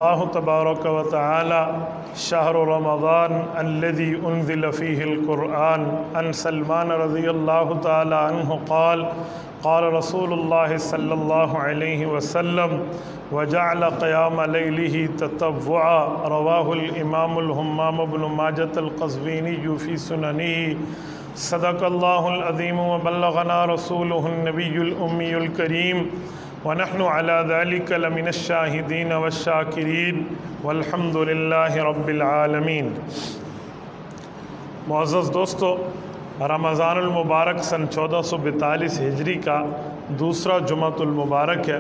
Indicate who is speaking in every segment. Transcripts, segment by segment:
Speaker 1: اللہ تبارک و تعالی شہر رمضان الذي انزل فيه القرآن عن سلمان رضی اللہ تعالی عنہ قال قال رسول اللہ صلی اللہ علیہ وسلم وجعل قیام لیلہ تطوعا رواہ الامام الہمام بن ماجۃ القزوینی فی سننہ صدق اللہ العظیم وبلغنا رسولہ النبی الامی الکریم ونحن على ذلك لمن الشاہدین والشاکرین والحمد للہ رب العالمین۔ معزز دوستو، رمضان المبارک سن 1442 ہجری کا دوسرا جمعۃ المبارک ہے۔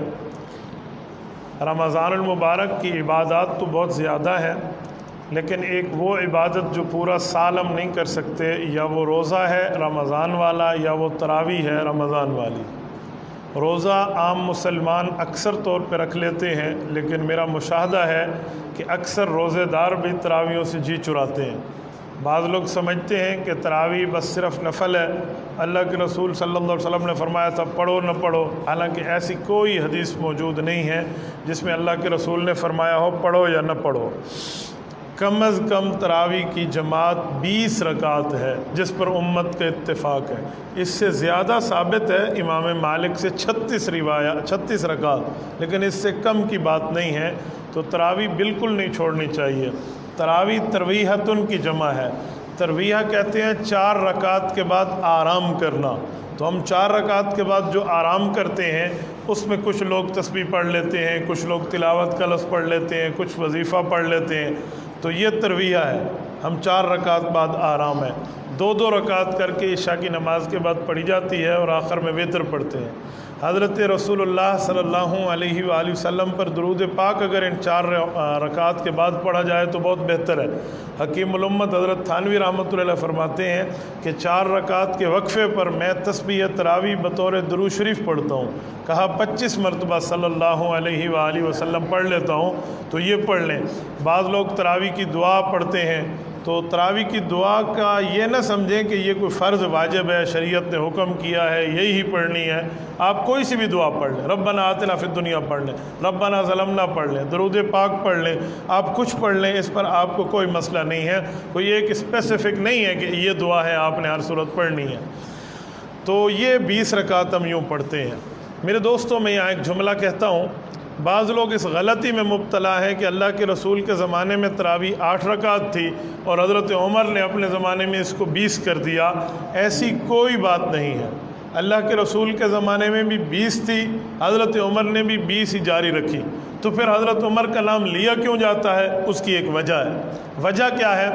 Speaker 1: رمضان المبارک کی عبادات تو بہت زیادہ ہیں، لیکن ایک وہ عبادت جو پورا سال ہم نہیں کر سکتے، یا وہ روزہ ہے رمضان والا یا وہ تراویح ہے رمضان والی۔ روزہ عام مسلمان اکثر طور پہ رکھ لیتے ہیں، لیکن میرا مشاہدہ ہے کہ اکثر روزے دار بھی تراویحوں سے جی چراتے ہیں۔ بعض لوگ سمجھتے ہیں کہ تراویح بس صرف نفل ہے، اللہ کے رسول صلی اللہ علیہ وسلم نے فرمایا تھا پڑھو نہ پڑھو، حالانکہ ایسی کوئی حدیث موجود نہیں ہے جس میں اللہ کے رسول نے فرمایا ہو پڑھو یا نہ پڑھو۔ کم از کم تراویح کی جماعت 20 رکعت ہے، جس پر امت کا اتفاق ہے۔ اس سے زیادہ ثابت ہے امام مالک سے 36 رکعت، لیکن اس سے کم کی بات نہیں ہے۔ تو تراویح بالکل نہیں چھوڑنی چاہیے۔ تراویح ترویحتن کی جمع ہے۔ ترویحہ کہتے ہیں 4 رکعت کے بعد آرام کرنا۔ تو ہم 4 رکعت کے بعد جو آرام کرتے ہیں اس میں کچھ لوگ تسبیح پڑھ لیتے ہیں، کچھ لوگ تلاوت کا لفظ پڑھ لیتے ہیں، کچھ وظیفہ پڑھ لیتے ہیں۔ تو یہ ترویحہ ہے۔ ہم 4 رکعت بعد آرام ہے۔ 2 رکعت کر کے عشاء کی نماز کے بعد پڑھی جاتی ہے، اور آخر میں وتر پڑھتے ہیں۔ حضرت رسول اللہ صلی اللہ علیہ وآلہ وسلم پر درود پاک اگر ان 4 رکعت کے بعد پڑھا جائے تو بہت بہتر ہے۔ حکیم الامت حضرت تھانوی رحمۃ اللہ علیہ فرماتے ہیں کہ 4 رکعت کے وقفے پر میں تسبیح تراویح بطور درود شریف پڑھتا ہوں۔ کہا 25 مرتبہ صلی اللہ علیہ وآلہ وسلم پڑھ لیتا ہوں، تو یہ پڑھ لیں۔ بعض لوگ تراویح کی دعا پڑھتے ہیں، تو تراویح کی دعا کا یہ نہ سمجھیں کہ یہ کوئی فرض واجب ہے، شریعت نے حکم کیا ہے یہی ہی پڑھنی ہے۔ آپ کوئی سی بھی دعا پڑھ لیں، ربنا آتنا فی الدنیا پڑھ لیں، ربنا ظلمنا پڑھ لیں، درود پاک پڑھ لیں، آپ کچھ پڑھ لیں، اس پر آپ کو کوئی مسئلہ نہیں ہے۔ کوئی ایک اسپیسیفک نہیں ہے کہ یہ دعا ہے آپ نے ہر صورت پڑھنی ہے۔ تو یہ 20 رکعت ہم یوں پڑھتے ہیں۔ میرے دوستوں، میں یہاں ایک جملہ کہتا ہوں۔ بعض لوگ اس غلطی میں مبتلا ہے کہ اللہ کے رسول کے زمانے میں تراویح 8 رکعت تھی اور حضرت عمر نے اپنے زمانے میں اس کو 20 کر دیا۔ ایسی کوئی بات نہیں ہے۔ اللہ کے رسول کے زمانے میں بھی 20 تھی، حضرت عمر نے بھی 20 ہی جاری رکھی۔ تو پھر حضرت عمر کا نام لیا کیوں جاتا ہے؟ اس کی ایک وجہ ہے۔ وجہ کیا ہے؟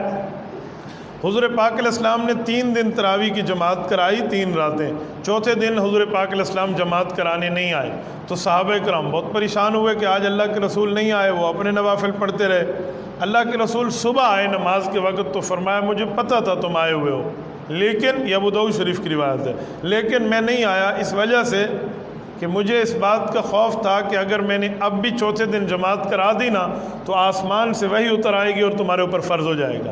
Speaker 1: حضور پاک علیہ السلام نے 3 دن تراویح کی جماعت کرائی، 3 راتیں۔ چوتھے دن حضور پاک علیہ السلام جماعت کرانے نہیں آئے، تو صحابہ کرام بہت پریشان ہوئے کہ آج اللہ کے رسول نہیں آئے۔ وہ اپنے نوافل پڑھتے رہے۔ اللہ کے رسول صبح آئے نماز کے وقت، تو فرمایا مجھے پتہ تھا تم آئے ہوئے ہو، لیکن یہ ابو داؤد شریف کی روایت ہے، لیکن میں نہیں آیا اس وجہ سے کہ مجھے اس بات کا خوف تھا کہ اگر میں نے اب بھی چوتھے دن جماعت کرا دی نا تو آسمان سے وحی اتر آئے گی اور تمہارے اوپر فرض ہو جائے گا۔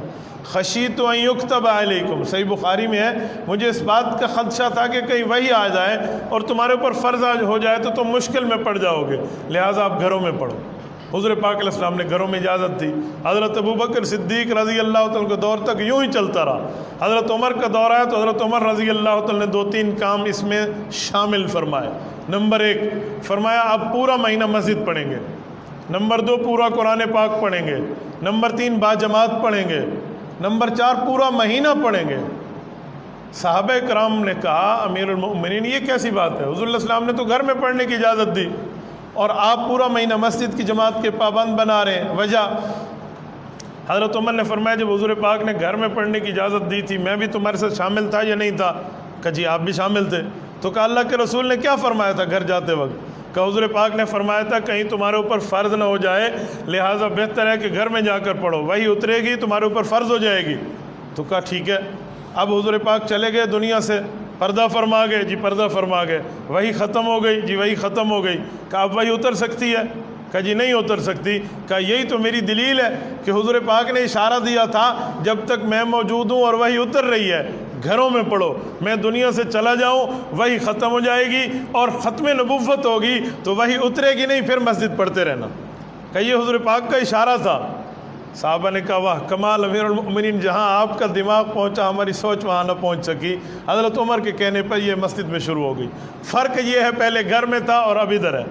Speaker 1: خشیت ان یکتب علیکم، صحیح بخاری میں ہے، مجھے اس بات کا خدشہ تھا کہ کہیں وحی آ جائے اور تمہارے اوپر فرض ہو جائے تو تم مشکل میں پڑ جاؤ گے، لہٰذا آپ گھروں میں پڑھو۔ حضور پاک علیہ السلام نے گھروں میں اجازت دی۔ حضرت ابوبکر صدیق رضی اللہ تعالیٰ کے دور تک یوں ہی چلتا رہا۔ حضرت عمر کا دور آیا تو حضرت عمر رضی اللہ تعالیٰ نے 2-3 کام اس میں شامل فرمائے۔ نمبر 1 فرمایا اب پورا مہینہ مسجد پڑھیں گے۔ نمبر 2 پورا قرآن پاک پڑھیں گے۔ نمبر 3 باجماعت پڑھیں گے۔ نمبر 4 پورا مہینہ پڑھیں گے۔ صحابہ کرام نے کہا امیر المؤمنین یہ کیسی بات ہے؟ حضور علیہ السلام نے تو گھر میں پڑھنے کی اجازت دی اور آپ پورا مہینہ مسجد کی جماعت کے پابند بنا رہے ہیں، وجہ؟ حضرت عمر نے فرمایا جب حضور پاک نے گھر میں پڑھنے کی اجازت دی تھی میں بھی تمہارے ساتھ شامل تھا یا نہیں تھا؟ کہ جی آپ بھی شامل تھے۔ تو کہا اللہ کے رسول نے کیا فرمایا تھا گھر جاتے وقت؟ کہ حضور پاک نے فرمایا تھا کہیں تمہارے اوپر فرض نہ ہو جائے، لہٰذا بہتر ہے کہ گھر میں جا کر پڑھو، وہی اترے گی تمہارے اوپر فرض ہو جائے گی۔ تو کہا ٹھیک ہے۔ اب حضور پاک چلے گئے دنیا سے، پردہ فرما گئے، جی پردہ فرما گئے، وہی ختم ہو گئی، جی وہی ختم ہو گئی۔ کہا اب وہی اتر سکتی ہے؟ کہا جی نہیں اتر سکتی۔ کہا یہی تو میری دلیل ہے کہ حضور پاک نے اشارہ دیا تھا جب تک میں موجود ہوں اور وہی اتر رہی ہے گھروں میں پڑھو، میں دنیا سے چلا جاؤں وہی ختم ہو جائے گی اور ختم نبوت ہوگی تو وہی اترے گی نہیں، پھر مسجد پڑھتے رہنا۔ کہ یہ حضور پاک کا اشارہ تھا۔ صحابہ نے کہا واہ کمال امیر المؤمنین، جہاں آپ کا دماغ پہنچا ہماری سوچ وہاں نہ پہنچ سکی۔ حضرت عمر کے کہنے پر یہ مسجد میں شروع ہو گئی۔ فرق یہ ہے پہلے گھر میں تھا اور اب ادھر ہے،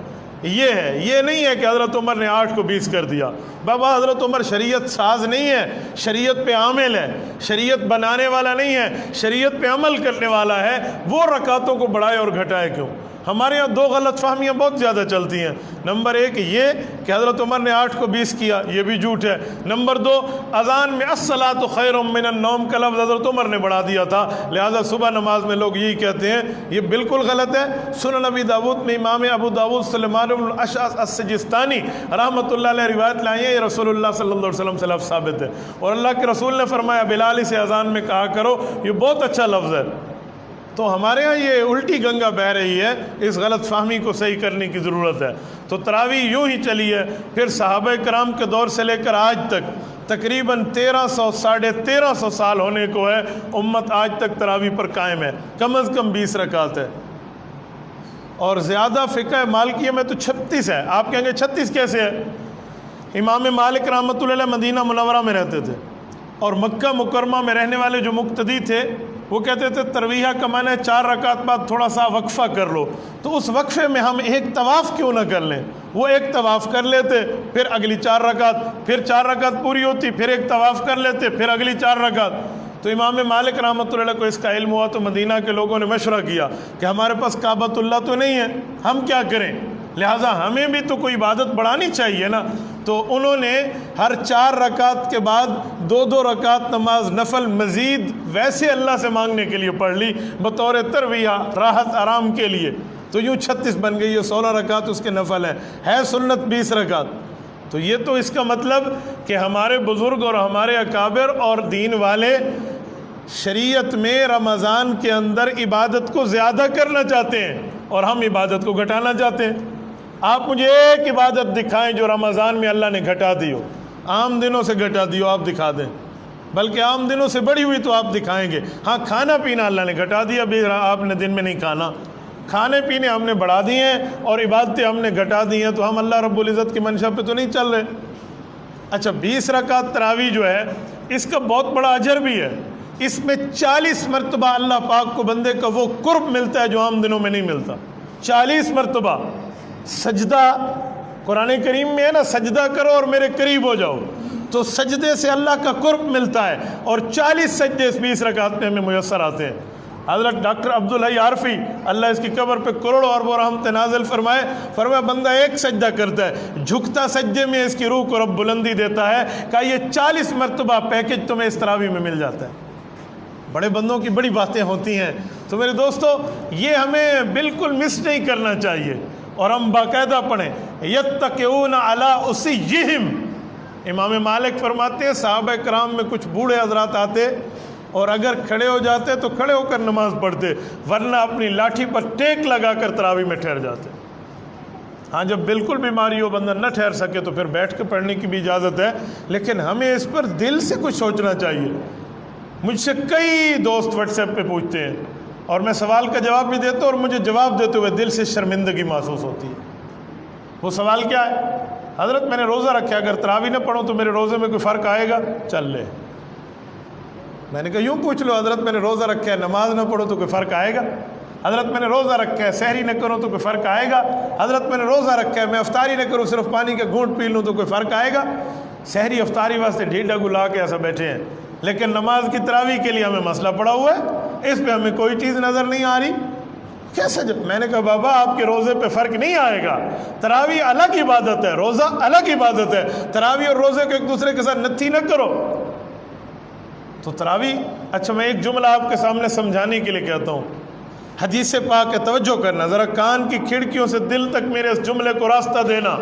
Speaker 1: یہ ہے، یہ نہیں ہے کہ حضرت عمر نے 8 کو 20 کر دیا۔ بابا حضرت عمر شریعت ساز نہیں ہے، شریعت پہ عامل ہے، شریعت بنانے والا نہیں ہے، شریعت پہ عمل کرنے والا ہے۔ وہ رکعتوں کو بڑھائے اور گھٹائے کیوں؟ ہمارے یہاں 2 غلط فہمیاں بہت زیادہ چلتی ہیں۔ نمبر 1 یہ کہ حضرت عمر نے 8 کو 20 کیا، یہ بھی جھوٹ ہے۔ نمبر 2 اذان میں الصلاۃ خیر من النوم کا لفظ حضرت عمر نے بڑھا دیا تھا، لہذا صبح نماز میں لوگ یہی کہتے ہیں، یہ بالکل غلط ہے۔ سنن ابی داؤد میں امام ابو داؤد سلیمان بن الاشعث السجستانی رحمۃ اللہ علیہ روایت لائے ہیں، یہ رسول اللہ صلی اللہ علیہ وسلم سے لفظ ثابت ہے، اور اللہ کے رسول نے فرمایا بلال سے اذان میں کہا کرو، یہ بہت اچھا لفظ ہے۔ تو ہمارے ہاں یہ الٹی گنگا بہہ رہی ہے، اس غلط فہمی کو صحیح کرنے کی ضرورت ہے۔ تو تراویح یوں ہی چلی ہے، پھر صحابہ کرام کے دور سے لے کر آج تک تقریباً 1300 ساڑھے 1300 سال ہونے کو ہے، امت آج تک تراویح پر قائم ہے، کم از کم 20 رکعت ہے، اور زیادہ فقہ مالکیہ میں تو 36 ہے۔ آپ کہیں گے 36 کیسے ہے؟ امام مالک رحمۃ اللہ علیہ مدینہ منورہ میں رہتے تھے، اور مکہ مکرمہ میں رہنے والے جو مقتدی تھے وہ کہتے تھے ترویہ کا معنی ہے 4 رکعت بعد تھوڑا سا وقفہ کر لو، تو اس وقفے میں ہم ایک طواف کیوں نہ کر لیں؟ وہ ایک طواف کر لیتے، پھر اگلی 4 رکعت، پھر 4 رکعت پوری ہوتی، پھر ایک طواف کر لیتے، پھر اگلی 4 رکعت۔ تو امام مالک رحمۃ اللہ علیہ کو اس کا علم ہوا تو مدینہ کے لوگوں نے مشورہ کیا کہ ہمارے پاس کعبۃ اللہ تو نہیں ہے، ہم کیا کریں؟ لہٰذا ہمیں بھی تو کوئی عبادت بڑھانی چاہیے نا۔ تو انہوں نے ہر 4 رکعت کے بعد 2 رکعت نماز نفل مزید ویسے اللہ سے مانگنے کے لیے پڑھ لی، بطور ترویہ، راحت آرام کے لیے۔ تو یوں 36 بن گئی ہے، 16 رکعت اس کے نفل ہے سنت 20 رکعت۔ تو یہ تو اس کا مطلب کہ ہمارے بزرگ اور ہمارے اکابر اور دین والے شریعت میں رمضان کے اندر عبادت کو زیادہ کرنا چاہتے ہیں اور ہم عبادت کو گھٹانا چاہتے ہیں۔ آپ مجھے ایک عبادت دکھائیں جو رمضان میں اللہ نے گھٹا دی ہو، عام دنوں سے گھٹا دی ہو، آپ دکھا دیں، بلکہ عام دنوں سے بڑی ہوئی تو آپ دکھائیں گے۔ ہاں کھانا پینا اللہ نے گھٹا دیا، بھی آپ نے دن میں نہیں کھانا، کھانے پینے ہم نے بڑھا دیے ہیں اور عبادتیں ہم نے گھٹا دی ہیں، تو ہم اللہ رب العزت کی منشا پہ تو نہیں چل رہے۔ اچھا 20 رکعت تراویح جو ہے اس کا بہت بڑا اجر بھی ہے، اس میں 40 مرتبہ اللہ پاک کو بندے کا وہ قرب ملتا ہے جو عام دنوں میں نہیں ملتا۔ 40 مرتبہ سجدہ، قرآن کریم میں ہے نا سجدہ کرو اور میرے قریب ہو جاؤ، تو سجدے سے اللہ کا قرب ملتا ہے، اور 40 سجدے اس 20 رکعت میں ہمیں میسر آتے ہیں۔ حضرت ڈاکٹر عبدالحی عارفی اللہ اس کی قبر پہ کروڑوں اربوں رحمت نازل فرمایا بندہ ایک سجدہ کرتا ہے، جھکتا سجدے میں اس کی روح کو رب بلندی دیتا ہے، کہ یہ 40 مرتبہ پیکج تمہیں اس تراویح میں مل جاتا ہے۔ بڑے بندوں کی بڑی باتیں ہوتی ہیں۔ تو میرے دوستو یہ ہمیں بالکل مس نہیں کرنا چاہیے، اور ہم باقاعدہ پڑھیں یتقون علی اسیہم۔ امام مالک فرماتے ہیں صحابہ کرام میں کچھ بوڑھے حضرات آتے اور اگر کھڑے ہو جاتے تو کھڑے ہو کر نماز پڑھتے، ورنہ اپنی لاٹھی پر ٹیک لگا کر تراویح میں ٹھہر جاتے۔ ہاں جب بالکل بیماری ہو بندہ نہ ٹھہر سکے تو پھر بیٹھ کے پڑھنے کی بھی اجازت ہے، لیکن ہمیں اس پر دل سے کچھ سوچنا چاہیے۔ مجھ سے کئی دوست واٹس ایپ پہ پوچھتے ہیں اور میں سوال کا جواب بھی دیتا ہوں، اور مجھے جواب دیتے ہوئے دل سے شرمندگی محسوس ہوتی ہے۔ وہ سوال کیا ہے؟ حضرت میں نے روزہ رکھا، اگر تراویح نہ پڑھوں تو میرے روزے میں کوئی فرق آئے گا؟ چل لے۔ میں نے کہا یوں پوچھ لو، حضرت میں نے روزہ رکھا ہے، نماز نہ پڑھو تو کوئی فرق آئے گا؟ حضرت میں نے روزہ رکھا ہے، سحری نہ کروں تو کوئی فرق آئے گا؟ حضرت میں نے روزہ رکھا ہے، میں افطاری نہ کروں، صرف پانی کا گھونٹ پی لوں تو کوئی فرق آئے گا؟ سحری افطاری واسطے ڈھیڈا گلا کے ایسا بیٹھے ہیں، لیکن نماز کی تراویح کے لیے ہمیں مسئلہ پڑا ہوا ہے، اس پہ ہمیں کوئی چیز نظر نہیں آ رہی۔ کیسے؟ جب میں نے کہا بابا آپ کے روزے پہ فرق نہیں آئے گا، تراویح الگ عبادت ہے، روزہ الگ عبادت ہے، تراویح اور روزے کو ایک دوسرے کے ساتھ نتھی نہ کرو۔ تو تراویح، اچھا میں ایک جملہ آپ کے سامنے سمجھانے کے لیے کہتا ہوں، حدیث پاک ہے، توجہ کرنا ذرا، کان کی کھڑکیوں سے دل تک میرے اس جملے کو راستہ دینا۔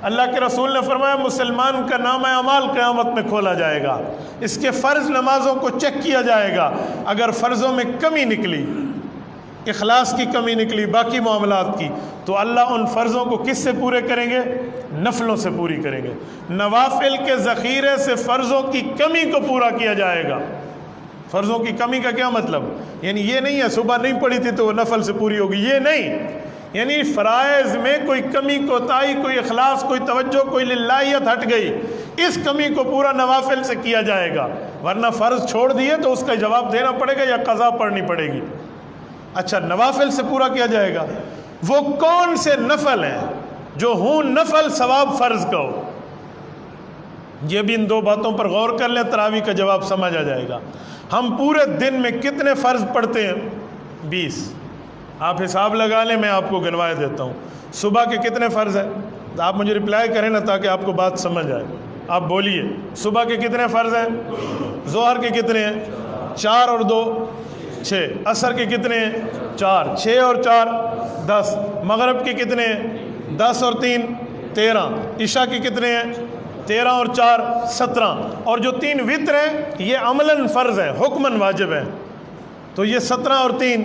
Speaker 1: اللہ کے رسول نے فرمایا مسلمان کا نامہ اعمال قیامت میں کھولا جائے گا، اس کے فرض نمازوں کو چیک کیا جائے گا، اگر فرضوں میں کمی نکلی، اخلاص کی کمی نکلی، باقی معاملات کی، تو اللہ ان فرضوں کو کس سے پورے کریں گے؟ نفلوں سے پوری کریں گے۔ نوافل کے ذخیرے سے فرضوں کی کمی کو پورا کیا جائے گا۔ فرضوں کی کمی کا کیا مطلب؟ یعنی یہ نہیں ہے صبح نہیں پڑھی تھی تو وہ نفل سے پوری ہوگی، یہ نہیں، یعنی فرائض میں کوئی کمی کوتاہی، کوئی اخلاص، کوئی توجہ، کوئی للہیت ہٹ گئی، اس کمی کو پورا نوافل سے کیا جائے گا، ورنہ فرض چھوڑ دیے تو اس کا جواب دینا پڑے گا یا قضا پڑھنی پڑے گی۔ اچھا، نوافل سے پورا کیا جائے گا، وہ کون سے نفل ہیں جو ہوں نفل ثواب فرض کا ہو؟ یہ بھی ان دو باتوں پر غور کر لیں، تراویح کا جواب سمجھ آ جائے گا۔ ہم پورے دن میں کتنے فرض پڑھتے ہیں؟ 20۔ آپ حساب لگا لیں، میں آپ کو گنوائے دیتا ہوں۔ صبح کے کتنے فرض ہیں؟ آپ مجھے رپلائی کریں نا تاکہ آپ کو بات سمجھ آئے۔ آپ بولیے، صبح کے کتنے فرض ہیں؟ ظہر کے کتنے ہیں؟ 4 اور 2 6۔ عصر کے کتنے ہیں؟ 4۔ 6 اور 4 10۔ مغرب کے کتنے ہیں؟ 10 اور 3 13۔ عشاء کے کتنے ہیں؟ 13 اور 4 17۔ اور جو 3 وتر ہیں یہ عملاً فرض ہیں، حکماً واجب ہیں، تو یہ 17 اور 3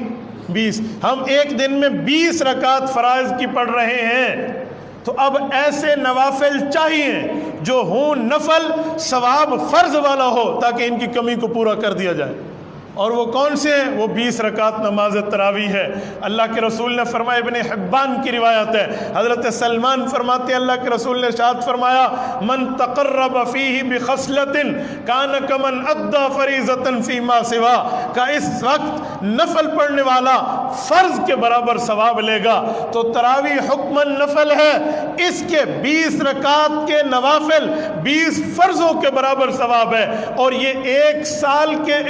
Speaker 1: 20۔ ہم ایک دن میں 20 رکعت فرائض کی پڑھ رہے ہیں، تو اب ایسے نوافل چاہیے جو ہوں نفل ثواب فرض والا ہو تاکہ ان کی کمی کو پورا کر دیا جائے۔ اور وہ کون سے ہیں؟ وہ 20 رکعت نماز تراویح ہے۔ اللہ کے رسول نے فرمایا، ابن حبان کی روایت ہے، حضرت سلمان فرماتے ہیں اللہ کے رسول نے ارشاد فرمایا، من تقرب فیہ بخصلۃ کان کمن ادی فریضۃ فیما سوا، کہ اس وقت نفل پڑھنے والا فرض کے برابر ثواب لے گا۔ تو تراویح حکماً نفل ہے، اس کے 20 رکعت کے نوافل 20 فرضوں کے برابر ثواب ہے، اور یہ ایک سال کے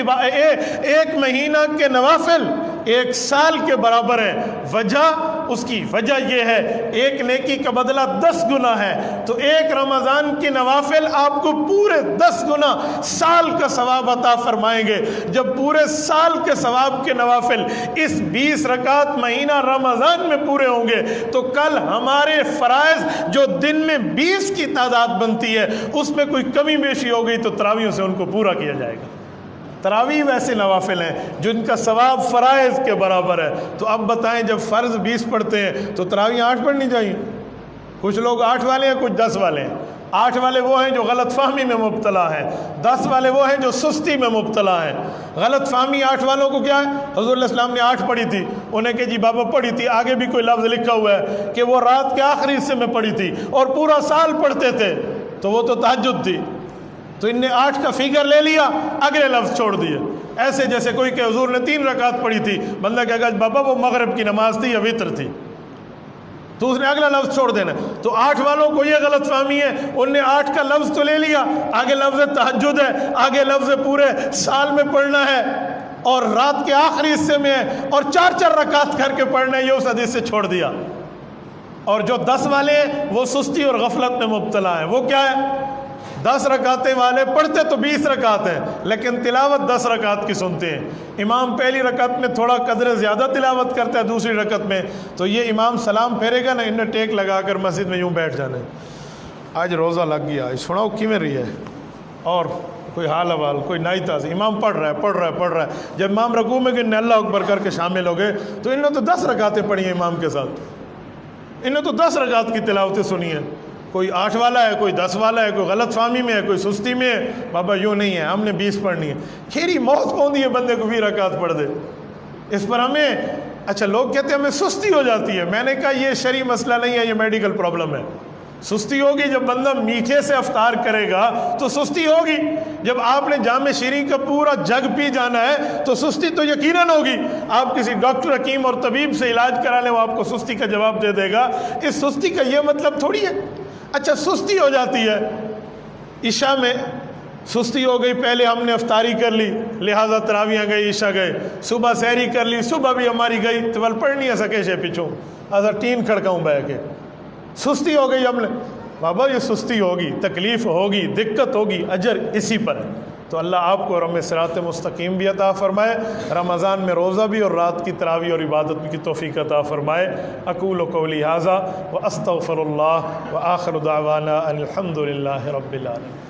Speaker 1: ایک مہینہ کے نوافل 1 سال کے برابر ہے۔ وجہ، اس کی وجہ یہ ہے، ایک نیکی کا بدلہ 10 گنا ہے، تو ایک رمضان کی نوافل آپ کو پورے 10 گنا سال کا ثواب عطا فرمائیں گے۔ جب پورے سال کے ثواب کے نوافل اس 20 رکعت مہینہ رمضان میں پورے ہوں گے، تو کل ہمارے فرائض جو دن میں 20 کی تعداد بنتی ہے، اس میں کوئی کمی بیشی ہو گئی تو تراویحوں سے ان کو پورا کیا جائے گا۔ تراویح ویسے نوافل ہیں جن کا ثواب فرائض کے برابر ہے۔ تو اب بتائیں، جب فرض 20 پڑھتے ہیں تو تراویح 8 پڑھنی چاہیے۔ کچھ لوگ 8 والے ہیں، کچھ 10 والے ہیں۔ 8 والے وہ ہیں جو غلط فہمی میں مبتلا ہیں، 10 والے وہ ہیں جو سستی میں مبتلا ہیں۔ غلط فہمی 8 والوں کو کیا ہے؟ حضور علیہ السلام نے 8 پڑھی تھی، انہیں کہ جی بابا پڑھی تھی، آگے بھی کوئی لفظ لکھا ہوا ہے کہ وہ رات کے آخری حصے میں پڑھی تھی اور پورا سال پڑھتے تھے، تو وہ تو تہجد تھی، تو ان نے 8 کا فگر لے لیا، اگلے لفظ چھوڑ دیے۔ ایسے جیسے کوئی کہ حضور نے 3 رکعت پڑھی تھی، بندہ کہے گا بابا وہ مغرب کی نماز تھی یا وتر تھی، تو اس نے اگلا لفظ چھوڑ دینا۔ تو 8 والوں کو یہ غلط فہمی ہے، ان نے 8 کا لفظ تو لے لیا، آگے لفظ تہجد ہے، آگے لفظ پورے سال میں پڑھنا ہے اور رات کے آخری حصے میں ہے اور 4 رکعت کر کے پڑھنا ہے، یہ اس حدیث سے چھوڑ دیا۔ اور جو 10 والے ہیں وہ سستی اور غفلت میں مبتلا ہیں۔ وہ کیا ہے؟ 10 رکعتیں والے پڑھتے تو 20 رکعت ہیں، لیکن تلاوت 10 رکعت کی سنتے ہیں۔ امام پہلی رکعت میں تھوڑا قدر زیادہ تلاوت کرتا ہے، دوسری رکعت میں تو یہ امام سلام پھیرے گا نا، انہیں ٹیک لگا کر مسجد میں یوں بیٹھ جانا ہے، آج روزہ لگ گیا، سناؤ کیویں رہی ہے، اور کوئی حال حوال، کوئی نائی تازی، امام پڑھ رہا ہے۔ جب امام رکوع میں کہ اللہ اکبر کر کے شامل ہو گئے تو انہوں نے تو 10 رکعتیں پڑھی ہیں امام کے ساتھ، انہوں نے تو 10 رکعت کی تلاوتیں سنی ہیں۔ کوئی 8 والا ہے، کوئی 10 والا ہے، کوئی غلط فہمی میں ہے، کوئی سستی میں ہے، بابا یوں نہیں ہے، ہم نے 20 پڑھنی ہے۔ کھیری موت کون دی ہے بندے کو 20 رکعت پڑھ دے، اس پر ہمیں اچھا لوگ کہتے ہیں ہمیں سستی ہو جاتی ہے۔ میں نے کہا یہ شرعی مسئلہ نہیں ہے، یہ میڈیکل پرابلم ہے۔ سستی ہوگی جب بندہ میٹھے سے افطار کرے گا تو سستی ہوگی، جب آپ نے جام شیریں کا پورا جگ پی جانا ہے تو سستی تو یقیناً ہوگی۔ آپ کسی ڈاکٹر حکیم اور طبیب سے علاج کرا لیں، وہ آپ کو سستی کا جواب دے دے گا۔ اس سستی کا یہ مطلب تھوڑی ہے۔ اچھا سستی ہو جاتی ہے، عشاء میں سستی ہو گئی، پہلے ہم نے افطاری کر لی لہٰذا تراویاں گئی، عشاء گئے، صبح سحری کر لی، صبح بھی ہماری گئی، تو ول پڑھ نہیں ہے سکے شے پیچھوں اگر 3 کھڑکاؤں بہ کے، سستی ہو گئی ہم نے۔ بابا یہ سستی ہوگی، تکلیف ہوگی، دقت ہوگی، اجر اسی پر ہے۔ تو اللہ آپ کو رم صراط مستقیم بھی عطا فرمائے، رمضان میں روزہ بھی اور رات کی تراویح اور عبادت کی توفیق عطا فرمائے۔ اقول قولی ھذا واستغفر اللہ وآخر دعوانا ان الحمد للہ رب العالمین۔